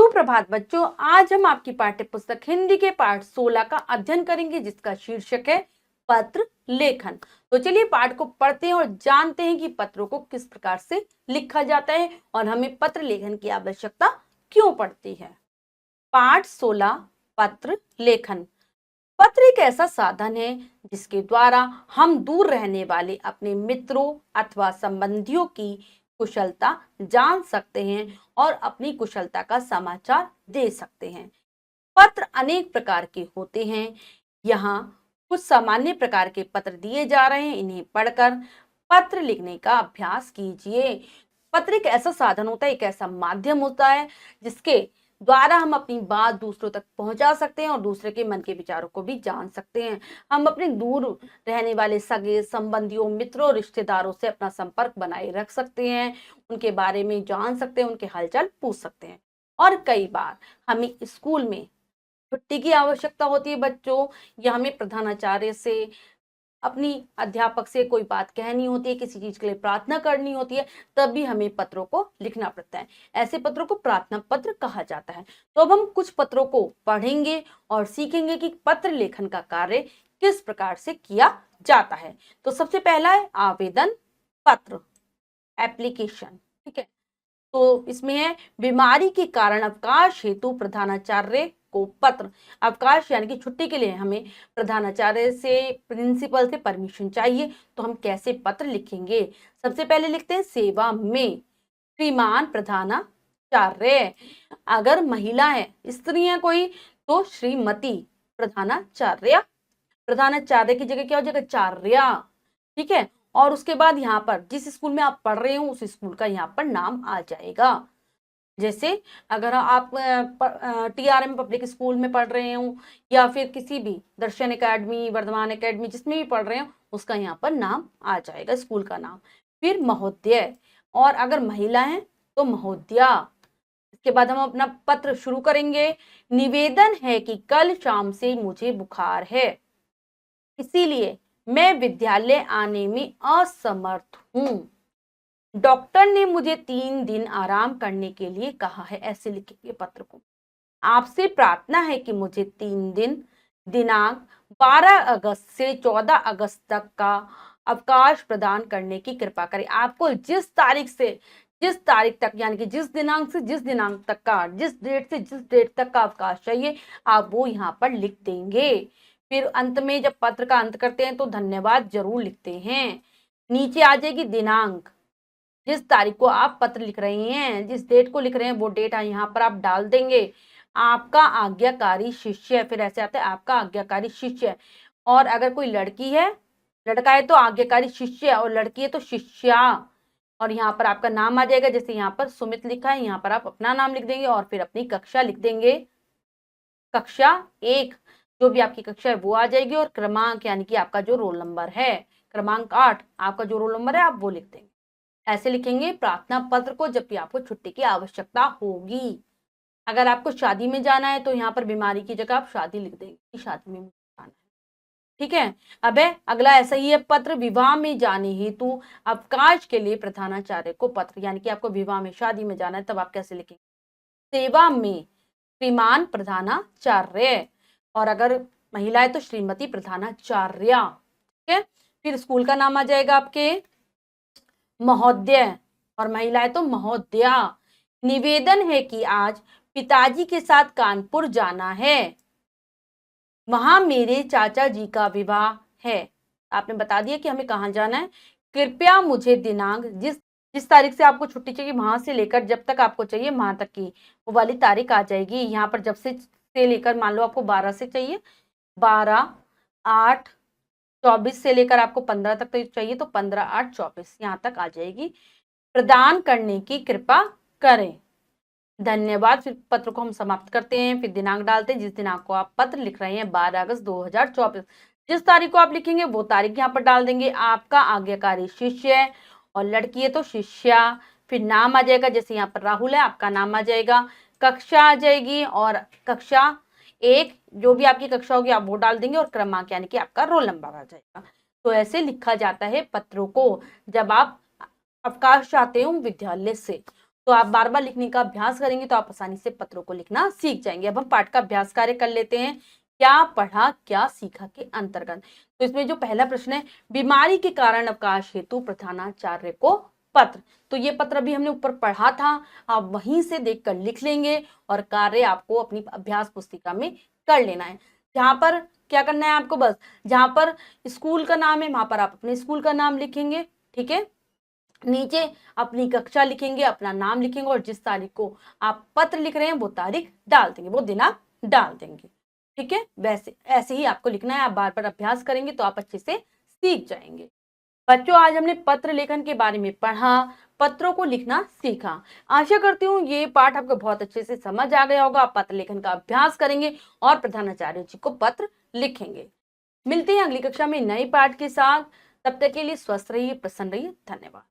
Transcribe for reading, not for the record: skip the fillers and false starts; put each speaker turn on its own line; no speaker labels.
सुप्रभात बच्चों, आज हम आपकी पाठ्य पुस्तक हिंदी के पाठ 16 का अध्ययन करेंगे जिसका शीर्षक है पत्र लेखन। तो चलिए पाठ को पढ़ते हैं और जानते हैं कि पत्रों को किस प्रकार से लिखा जाता है और हमें पत्र लेखन की आवश्यकता क्यों पड़ती है। पाठ 16 पत्र लेखन। पत्र एक ऐसा साधन है जिसके द्वारा हम दूर रहने वाले अपने मित्रों अथवा संबंधियों की कुशलता जान सकते हैं और अपनी कुशलता का समाचार दे सकते हैं। पत्र अनेक प्रकार के होते हैं। यहाँ कुछ सामान्य प्रकार के पत्र दिए जा रहे हैं, इन्हें पढ़कर पत्र लिखने का अभ्यास कीजिए। पत्र एक ऐसा साधन होता है, एक ऐसा माध्यम होता है जिसके द्वारा हम अपनी बात दूसरों तक पहुंचा सकते हैं और दूसरे के मन के विचारों को भी जान सकते हैं। हम अपने दूर रहने वाले सगे संबंधियों मित्रों रिश्तेदारों से अपना संपर्क बनाए रख सकते हैं, उनके बारे में जान सकते हैं, उनके हालचाल पूछ सकते हैं। और कई बार हमें स्कूल में छुट्टी की आवश्यकता होती है बच्चों, या हमें प्रधानाचार्य से अपनी अध्यापक से कोई बात कहनी होती है, किसी चीज के लिए प्रार्थना करनी होती है, तब भी हमें पत्रों को लिखना पड़ता है। ऐसे पत्रों को प्रार्थना पत्र कहा जाता है। तो अब हम कुछ पत्रों को पढ़ेंगे और सीखेंगे कि पत्र लेखन का कार्य किस प्रकार से किया जाता है। तो सबसे पहला है आवेदन पत्र, एप्लीकेशन। ठीक है, तो इसमें है बीमारी के कारण अवकाश हेतु प्रधानाचार्य को पत्र। अवकाश यानी कि छुट्टी के लिए हमें प्रधानाचार्य से प्रिंसिपल से परमिशन चाहिए, तो हम कैसे पत्र लिखेंगे। सबसे पहले लिखते हैं सेवा में श्रीमान प्रधानाचार्य। अगर महिला है, स्त्री है कोई, तो श्रीमती प्रधानाचार्य। प्रधानाचार्य की जगह क्या हो जाएगा, चार्या। ठीक है, और उसके बाद यहाँ पर जिस स्कूल में आप पढ़ रहे हो उस स्कूल का यहाँ पर नाम आ जाएगा। जैसे अगर आप TRM पब्लिक स्कूल में पढ़ रहे हो या फिर किसी भी दर्शन एकेडमी, वर्धमान एकेडमी, जिसमें भी पढ़ रहे हो उसका यहाँ पर नाम आ जाएगा, स्कूल का नाम। फिर महोदय, और अगर महिला है तो महोदया। इसके बाद हम अपना पत्र शुरू करेंगे। निवेदन है कि कल शाम से मुझे बुखार है, इसीलिए मैं विद्यालय आने में असमर्थ हूँ। डॉक्टर ने मुझे 3 दिन आराम करने के लिए कहा है। ऐसे लिखेंगे पत्र को। आपसे प्रार्थना है कि मुझे 3 दिन दिनांक 12 अगस्त से 14 अगस्त तक का अवकाश प्रदान करने की कृपा करें। आपको जिस तारीख तक यानी कि जिस दिनांक से जिस दिनांक तक का, जिस डेट से जिस डेट तक का अवकाश चाहिए, आप वो यहाँ पर लिख देंगे। फिर अंत में जब पत्र का अंत करते हैं तो धन्यवाद जरूर लिखते हैं। नीचे आ जाएगी दिनांक, जिस तारीख को आप पत्र लिख रहे हैं, जिस डेट को लिख रहे हैं वो डेट यहाँ पर आप डाल देंगे। आपका आज्ञाकारी शिष्य, फिर ऐसे आता है आपका आज्ञाकारी शिष्य। और अगर कोई लड़की है, लड़का है तो आज्ञाकारी शिष्य, और लड़की है तो शिष्या। और यहाँ पर आपका नाम आ जाएगा, जैसे यहाँ पर सुमित लिखा है, यहाँ पर आप अपना नाम लिख देंगे और फिर अपनी कक्षा लिख देंगे। कक्षा 1 जो भी आपकी कक्षा है वो आ जाएगी, और क्रमांक यानी कि आपका जो रोल नंबर है, क्रमांक 8 आपका जो रोल नंबर है आप वो लिख देंगे। ऐसे लिखेंगे प्रार्थना पत्र को जब भी आपको छुट्टी की आवश्यकता होगी। अगर आपको शादी में जाना है तो यहाँ पर बीमारी की जगह आप शादी लिख देंगे कि शादी में जाना है। ठीक है, अब है अगला ऐसा ही है पत्र विवाह में जाने हेतु अवकाश के लिए प्रधानाचार्य को पत्र। यानी कि आपको विवाह में, शादी में जाना है, तब आप कैसे लिखेंगे, सेवा में श्रीमान प्रधानाचार्य, और अगर महिला है तो श्रीमती प्रधानाचार्या। ठीक है, फिर स्कूल का नाम आ जाएगा आपके महोदय, और महिला है तो महोदया। निवेदन है कि आज पिताजी के साथ कानपुर जाना है, वहां मेरे चाचा जी का विवाह है। आपने बता दिया कि हमें कहाँ जाना है। कृपया मुझे दिनांक, जिस तारीख से आपको छुट्टी चाहिए वहां से लेकर जब तक आपको चाहिए वहां तक की वो वाली तारीख आ जाएगी। यहाँ पर जब से लेकर, मान लो आपको 12 से चाहिए, 12, 8, 24 से लेकर आपको 15 तक तो चाहिए, तो 15, 8, 24 यहाँ तक आ जाएगी। प्रदान करने की कृपा करें, धन्यवाद। फिर पत्र को हम समाप्त करते हैं, फिर दिनांक डालते हैं, जिस दिनांक को आप पत्र लिख रहे हैं 12 अगस्त 2024। जिस तारीख को आप लिखेंगे वो तारीख यहाँ पर डाल देंगे। आपका आज्ञाकारी शिष्य, और लड़की है तो शिष्या। फिर नाम आ जाएगा, जैसे यहाँ पर राहुल है आपका नाम आ जाएगा। कक्षा आ जाएगी, और कक्षा 1 जो भी आपकी कक्षा होगी आप वो डाल देंगे, और क्रमांक यानी कि आपका रोल नंबर आ जाएगा। तो ऐसे लिखा जाता है पत्रों को जब आप अवकाश चाहते हो विद्यालय से। तो आप बार बार लिखने का अभ्यास करेंगे तो आप आसानी से पत्रों को लिखना सीख जाएंगे। अब हम पाठ का अभ्यास कार्य कर लेते हैं। क्या पढ़ा क्या सीखा के अंतर्गत। तो इसमें जो पहला प्रश्न है, बीमारी के कारण अवकाश हेतु प्रधानाचार्य को पत्र। तो ये पत्र भी हमने ऊपर पढ़ा था, आप वहीं से देखकर लिख लेंगे और कार्य आपको अपनी अभ्यास पुस्तिका में कर लेना है। जहां पर क्या करना है आपको, बस जहां पर स्कूल का नाम है वहां पर आप अपने स्कूल का नाम लिखेंगे, ठीक है। नीचे अपनी कक्षा लिखेंगे, अपना नाम लिखेंगे और जिस तारीख को आप पत्र लिख रहे हैं वो तारीख डाल देंगे, वो दिनांक डाल देंगे, ठीक है। वैसे ऐसे ही आपको लिखना है। आप बार बार अभ्यास करेंगे तो आप अच्छे से सीख जाएंगे। बच्चों, आज हमने पत्र लेखन के बारे में पढ़ा, पत्रों को लिखना सीखा। आशा करती हूँ ये पाठ आपको बहुत अच्छे से समझ आ गया होगा। आप पत्र लेखन का अभ्यास करेंगे और प्रधानाचार्य जी को पत्र लिखेंगे। मिलते हैं अगली कक्षा में नए पाठ के साथ। तब तक के लिए स्वस्थ रहिए, प्रसन्न रहिए। धन्यवाद।